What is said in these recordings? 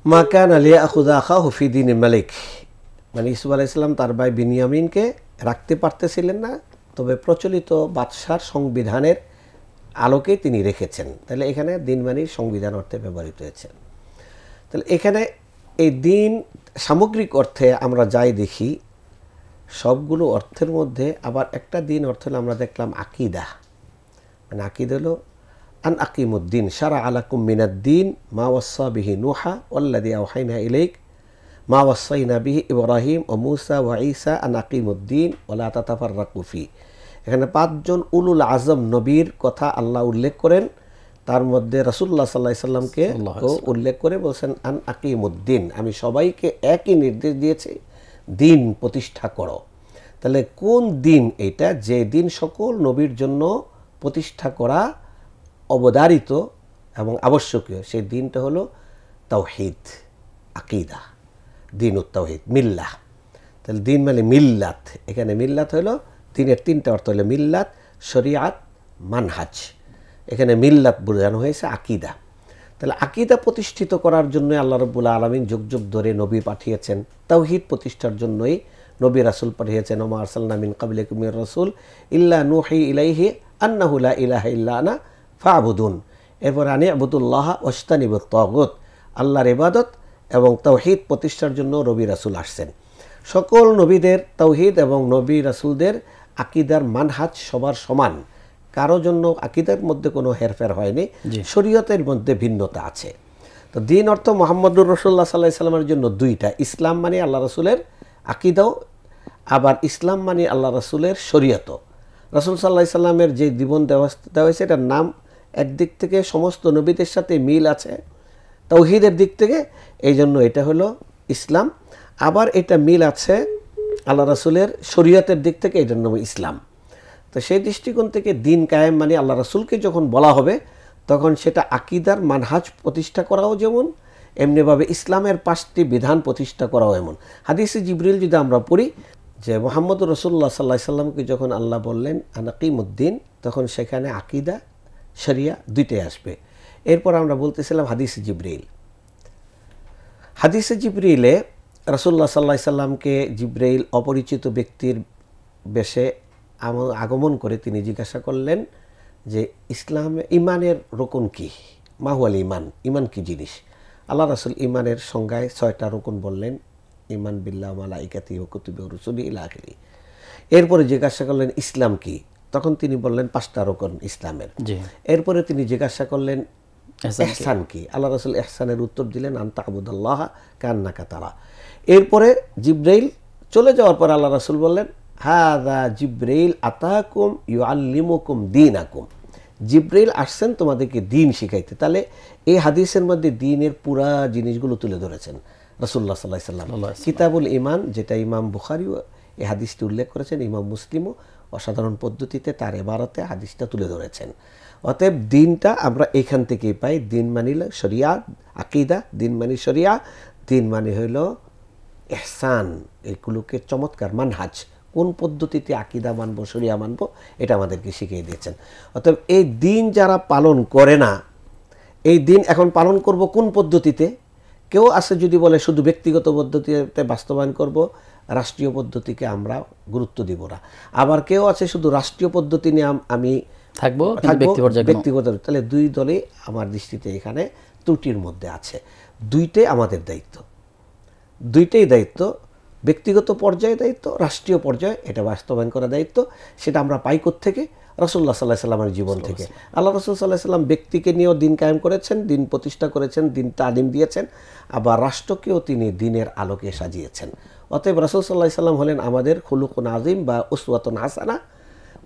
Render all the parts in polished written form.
মা কানা লিয়াখুযা আখাহু ফি দীনিল মালিক, মানে ইউসুফ আলাইহিস সালাম তার ভাই বিনিয়ামিনকে রাখতে পারতেছিলেন না, তবে প্রচলিত বাদশার সংবিধানের আলোকে তিনি রেখেছেন। তাহলে এখানে দিন মানে সংবিধান অর্থে ব্যবহৃত হয়েছে। তাহলে এখানে এই দিন সামগ্রিক অর্থে আমরা যাই দেখি, সবগুলো অর্থের মধ্যে আবার একটা দিন অর্থ হলো আমরা দেখলাম আকিদা, মানে আকিদা হলো আন আকিমুদ্দিন শারা আলাকুম মিনাদ্দিন মা ওয়াসা বিহি নুহা ওয়াল্লাযী আওহাইনা ইলাইক মা ওয়াসাইনা বিহি ইব্রাহিম ও মুসা ওয়া ঈসা আন আকিমুদ্দিন ওয়া লা তাতাফাররাকু ফি। এখানে 5 জন উলুল আজম নবীর কথা আল্লাহ উল্লেখ করেন, তার মধ্যে রাসূলুল্লাহ সাল্লাল্লাহু আলাইহি সাল্লামকে উল্লেখ করে বলছেন আন আকিমুদ্দিন, আমি সবাইকে একই নির্দেশ দিয়েছি, দিন প্রতিষ্ঠা করো। তাহলে কোন দিন এটা? যে দিন সকল নবীর জন্য প্রতিষ্ঠা করা অবধারিত এবং আবশ্যকীয়, সেই দিনটা হলো তাওহীদ, আকিদা, দিনুত তাওহীদ, মিল্লাহ। তাহলে দিন মানে মিল্লাত। এখানে মিল্লাত হলো দিনের 3টা অর্থ হলো মিল্লাত, শরিয়াত, মানহাজ। এখানে মিল্লাত বোঝানো হয়েছে আকিদা। তাহলে আকিদা প্রতিষ্ঠিত করার জন্য আল্লাহ রাব্বুল আলামিন যুগ যুগ ধরে নবী পাঠিয়েছেন, তাওহীদ প্রতিষ্ঠার জন্যই নবী রাসূল পাঠিয়েছেন। ওমা আরসালনা মিন ক্বাবলিকা মির রাসূল ইল্লা নূহি ইলাইহি আন্নাহু লা ইলাহা ইল্লা আনা ফা'বুদুন। এরপর আনি আবুদুল্লাহ ওয়াজতানিবুত তাগুত, আল্লাহর ইবাদত এবং তাওহীদ প্রতিষ্ঠার জন্য নবী রাসূল আসছেন। সকল নবীদের তাওহীদ এবং নবী রাসূলদের আকিদার মানহাজ সবার সমান, কারো জন্য আকিদার মধ্যে কোনো হেরফের হয়নি, শরীয়তের মধ্যে ভিন্নতা আছে। তো দিন অর্থ মুহাম্মদুর রাসূলুল্লাহ সাল্লাল্লাহু আলাইহি সাল্লামের জন্য 2টা, ইসলাম মানে আল্লাহ রাসূলের আকিদাও, আবার ইসলাম মানে আল্লাহ রাসূলের শরীয়তও। রাসূল সাল্লাল্লাহু আলাইহি সাল্লামের যে জীবন দেওয়া হয়েছে এটার নাম একদিক থেকে সমস্ত নবীদের সাথে মিল আছে তাওহীদের দিক থেকে, এই জন্য এটা হলো ইসলাম। আবার এটা মিল আছে আল্লাহ রাসূলের শরীয়তের দিক থেকে, এটার নাম ইসলাম। তো সেই দৃষ্টিকোণ থেকে দিন কায়েম মানে আল্লাহ রাসূলকে যখন বলা হবে তখন সেটা আকিদার মানহাজ প্রতিষ্ঠা করাও যেমন, এমনিভাবে ইসলামের 5টি বিধান প্রতিষ্ঠা করাও এমন। হাদিসে জিবরিল যদি আমরা পড়ি যে মুহাম্মদুর রাসূলুল্লাহ সাল্লাল্লাহু আলাইহি সাল্লামকে যখন আল্লাহ বললেন আন আকিমুদ্দিন, তখন সেখানে আকিদা শরিয়া 2টাই আসবে। এরপর আমরা বলতেছিলাম হাদিসে জিবরিল। হাদিসে জিবরিলে রাসূলুল্লাহ সাল্লাল্লাহু আলাইহি সাল্লামকে জিবরাইল অপরিচিত ব্যক্তির বেশে আগমন করে তিনি জিজ্ঞাসা করলেন যে ইসলামে ইমানের রুকন কি, মাহুয়াল ইমান, ইমান কি জিনিস? আল্লাহ রাসূল ইমানের সংজ্ঞায় 6টা রুকন বললেন, ইমান বিল্লাহ মালাইকাতি ওয়া কুতুবি ওয়া রুসুলি ইলা আখিরি। এরপরে জিজ্ঞাসা করলেন ইসলাম কি, তখন তিনি বললেন 5টা রুকন ইসলামের। এরপরে তিনি জিজ্ঞাসা করলেন ইহসান কি, আল্লাহ রাসূল ইহসানের উত্তর দিলেন আন তা'বুদাল্লাহ কান্নাকা তারা। এরপরে জিবরাইল চলে যাওয়ার পর আল্লাহ রাসূল বললেন হাযা জিবরাইল আতাকুম ইউআল্লিমুকুম দীনাকুম, জিবরাইল আসছেন তোমাদেরকে দিন শিখাইতে। তাহলে এই হাদিসের মধ্যে দ্বীনের পুরা জিনিসগুলো তুলে ধরেছেন রাসূলুল্লাহ সাল্লাল্লাহু আলাইহি সাল্লাম। কিতাবুল ঈমান, যেটা ইমাম বুখারীও এই হাদিসটি উল্লেখ করেছেন, ইমাম মুসলিমও অসাধারণ পদ্ধতিতে তার ইবারতে হাদিসটা তুলে ধরেছেন। অতএব দিনটা আমরা এখান থেকেই পাই। দিন মানিল শরিয়া, আকিদা, দিন মানি শরিয়া, দিন মানে হইল ইহসান, এগুলোকে চমৎকার মানহাজ, কোন পদ্ধতিতে আকিদা মানব, শরিয়া মানব, এটা আমাদেরকে শিখিয়ে দিয়েছেন। অতএব এই দিন যারা পালন করে না, এই দিন এখন পালন করব কোন পদ্ধতিতে? কেউ আছে যদি বলে শুধু ব্যক্তিগত পদ্ধতিতে বাস্তবায়ন করব, রাষ্ট্রীয় পদ্ধতিকে আমরা গুরুত্ব দিব না। আবার কেউ আছে শুধু রাষ্ট্রীয় পদ্ধতি নিয়ে আমি থাকবো ব্যক্তিগত। তাহলে 2 দলই আমার দৃষ্টিতে এখানে ত্রুটির মধ্যে আছে। 2টাই আমাদের দায়িত্ব, 2টাই দায়িত্ব, ব্যক্তিগত পর্যায়ে দায়িত্ব, রাষ্ট্রীয় পর্যায়ে এটা বাস্তবায়ন করা দায়িত্ব। সেটা আমরা পাই থেকে রাসূলুল্লাহ সাল্লাল্লাহু আলাইহি সাল্লামের জীবন থেকে। আল্লাহ রাসূল সাল্লাল্লাহু আলাইহি সাল্লাম ব্যক্তিকে নিয়েও দিন কায়েম করেছেন, দিন প্রতিষ্ঠা করেছেন, দিন তালিম দিয়েছেন, আবার রাষ্ট্রকেও তিনি দিনের আলোকে সাজিয়েছেন। অতএব রাসূল সাল্লাল্লাহু আলাইহি সাল্লাম হলেন আমাদের খুলুকুন আযীম বা উসওয়াতুন হাসানা।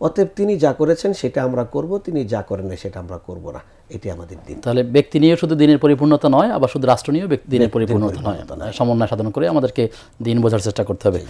অতএব তিনি যা করেছেন সেটা আমরা করব, তিনি যা করেন না সেটা আমরা করব না, এটি আমাদের দিন। তাহলে ব্যক্তি নিয়ে শুধু দিনের পরিপূর্ণতা নয়, আবার শুধু রাষ্ট্র নিয়েও দিনের পরিপূর্ণতা নয়, সমন্বয় সাধন করে আমাদেরকে দিন বোঝার চেষ্টা করতে হবে।